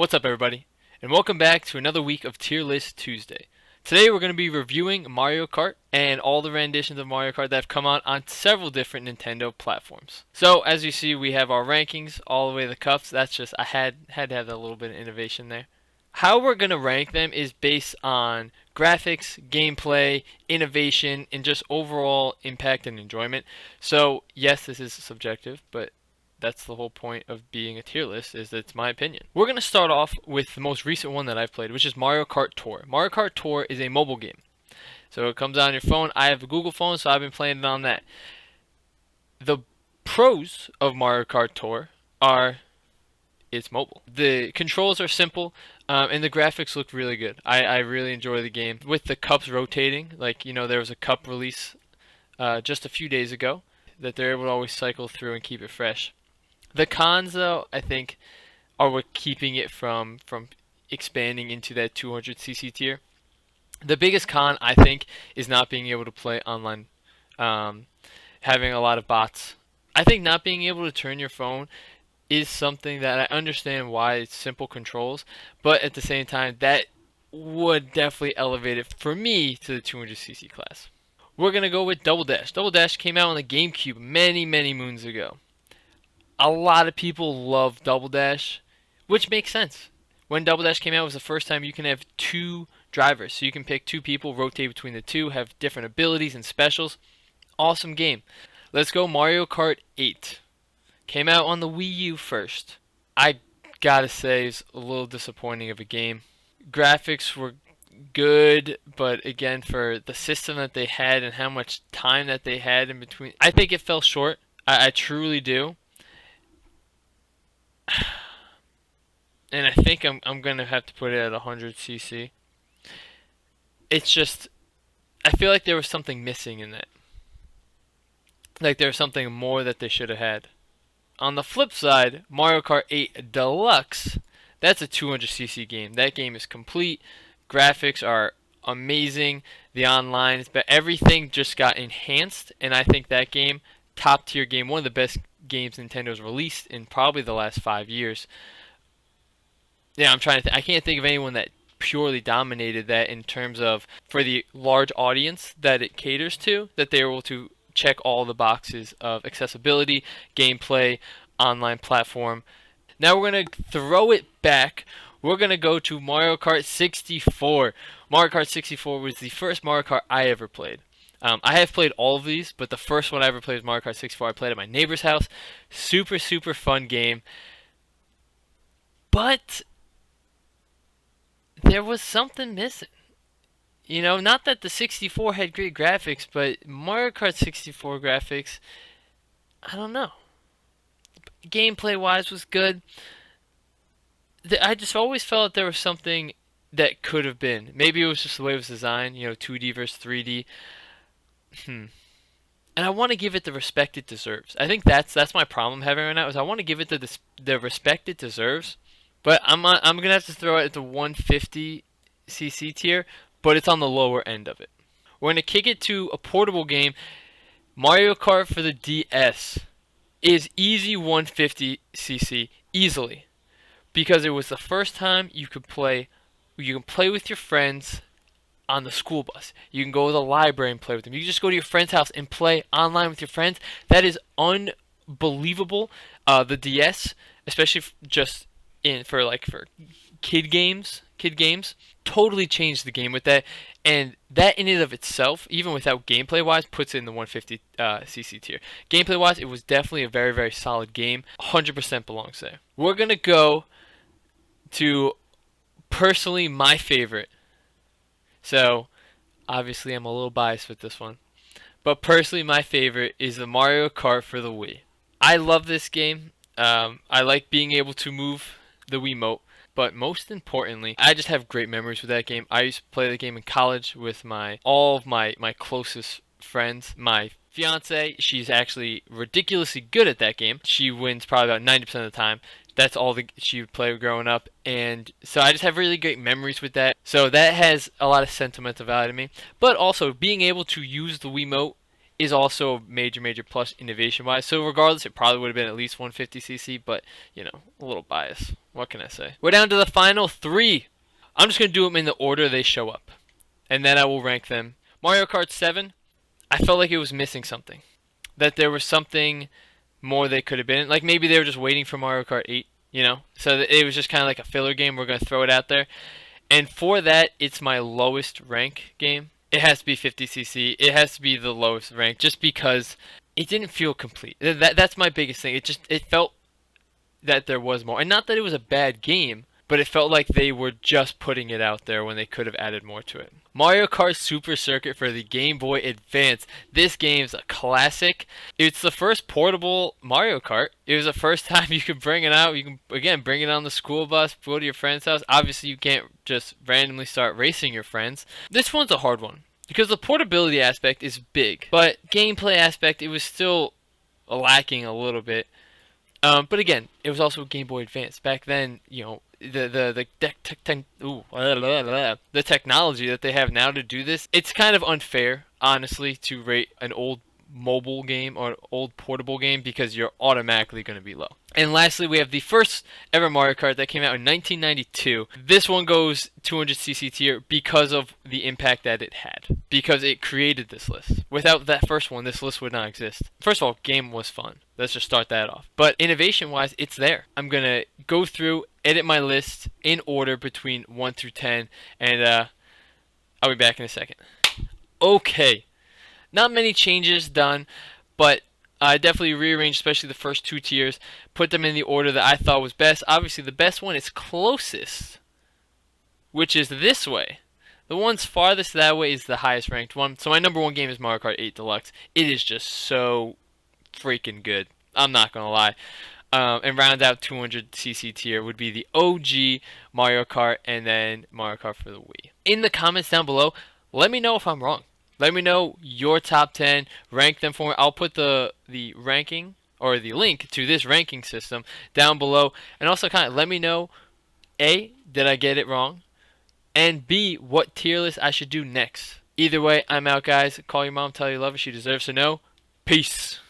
What's up, everybody, and welcome back to another week of Tier List Tuesday. Today we're going to be reviewing Mario Kart and all the renditions of Mario Kart that have come out on several different Nintendo platforms. So as you see, we have our rankings all the way to the cups. That's just, I had to have that little bit of innovation there. How we're going to rank them is based on graphics, gameplay, innovation, and just overall impact and enjoyment. So yes, this is subjective, but that's the whole point of being a tier list, is that it's my opinion. We're going to start off with the most recent one that I've played, which is Mario Kart Tour. Mario Kart Tour is a mobile game. So it comes on your phone. I have a Google phone, so I've been playing it on that. The pros of Mario Kart Tour are it's mobile. The controls are simple, and the graphics look really good. I really enjoy the game. With the cups rotating, there was a cup release just a few days ago that they're able to always cycle through and keep it fresh. The cons, though, I think, are what keeping it from expanding into that 200cc tier. The biggest con, I think, is not being able to play online, having a lot of bots. I think not being able to turn your phone is something that I understand why it's simple controls, but at the same time, that would definitely elevate it for me to the 200cc class. We're going to go with Double Dash. Double Dash came out on the GameCube many, many moons ago. A lot of people love Double Dash, which makes sense. When Double Dash came out, it was the first time you can have two drivers. So you can pick two people, rotate between the two, have different abilities and specials. Awesome game. Let's go Mario Kart 8. Came out on the Wii U first. I gotta say, it's a little disappointing of a game. Graphics were good, but again, for the system that they had and how much time that they had in between, I think it fell short. I truly do. And I think I'm gonna have to put it at 100cc. It's just, I feel like there was something missing in that. Like there was something more that they should have had. On the flip side, Mario Kart 8 Deluxe, that's a 200cc game. That game is complete. Graphics are amazing. The online, but everything just got enhanced, and I think that game, top tier game, one of the best games Nintendo's released in probably the last 5 years. Yeah, I can't think of anyone that purely dominated that in terms of, for the large audience that it caters to, that they're able to check all the boxes of accessibility, gameplay, online platform. Now we're going to throw it back. We're going to go to Mario Kart 64. Mario Kart 64 was the first Mario Kart I ever played. I have played all of these, but the first one I ever played was Mario Kart 64. I played at my neighbor's house. Super, super fun game. But there was something missing. You know, not that the 64 had great graphics, but Mario Kart 64 graphics, I don't know. Gameplay-wise was good. I just always felt there was something that could have been. Maybe it was just the way it was designed, 2D versus 3D. And I want to give it the respect it deserves. I think that's my problem having right now, is I want to give it the respect it deserves. But I'm gonna have to throw it at the 150cc tier, but it's on the lower end of it. We're gonna kick it to a portable game. Mario Kart for the DS is easy 150cc easily, because it was the first time you could play. You can play with your friends on the school bus. You can go to the library and play with them. You can just go to your friend's house and play online with your friends. That is unbelievable. The DS, especially just for kid games, totally changed the game with that. And that in and of itself, even without gameplay wise, puts it in the 150cc tier. Gameplay wise, it was definitely a very, very solid game. 100% belongs there. We're gonna go to personally my favorite. So, obviously I'm a little biased with this one. But personally my favorite is the Mario Kart for the Wii. I love this game. I like being able to move the Wiimote. But most importantly, I just have great memories with that game. I used to play the game in college with all of my closest friends. My fiance, she's actually ridiculously good at that game. She wins probably about 90% of the time. That's all she would play growing up, and so I just have really great memories with that. So that has a lot of sentimental value to me. But also, being able to use the Wiimote is also a major plus innovation wise. So regardless, it probably would have been at least 150cc, but you know, a little bias. What can I say? We're down to the final 3. I'm just gonna do them in the order they show up, and then I will rank them. Mario Kart 7. I felt like it was missing something. That there was something more they could have been. Like maybe they were just waiting for Mario Kart 8, you know? So it was just kind of like a filler game. We're going to throw it out there. And for that, it's my lowest rank game. It has to be 50cc. It has to be the lowest rank just because it didn't feel complete. That's my biggest thing. It felt that there was more. And not that it was a bad game, but it felt like they were just putting it out there when they could have added more to it. Mario Kart Super Circuit for the Game Boy Advance. This game's a classic. It's the first portable Mario Kart. It was the first time you could bring it out. You can, again, bring it on the school bus, go to your friend's house. Obviously, you can't just randomly start racing your friends. This one's a hard one because the portability aspect is big, but gameplay aspect, it was still lacking a little bit. But again, it was also a Game Boy Advance. Back then, you know, the technology that they have now to do this, it's kind of unfair, honestly, to rate an old mobile game or an old portable game because you're automatically going to be low. And lastly, we have the first ever Mario Kart that came out in 1992. This one goes 200cc tier because of the impact that it had. Because it created this list. Without that first one, this list would not exist. First of all, game was fun. Let's just start that off. But innovation-wise, it's there. I'm going to go through, edit my list in order between 1 through 10, and I'll be back in a second. Okay. Not many changes done, but I definitely rearranged especially the first 2 tiers, put them in the order that I thought was best. Obviously, the best one is closest, which is this way. The one's farthest that way is the highest ranked one. So my number 1 game is Mario Kart 8 Deluxe. It is just so freaking good. I'm not going to lie. And round out 200cc tier would be the OG Mario Kart and then Mario Kart for the Wii. In the comments down below, let me know if I'm wrong. Let me know your top 10. Rank them for me. I'll put the ranking or the link to this ranking system down below. And also kind of let me know, A, did I get it wrong? And B, what tier list I should do next. Either way, I'm out, guys. Call your mom, tell her you love her. She deserves to know. Peace.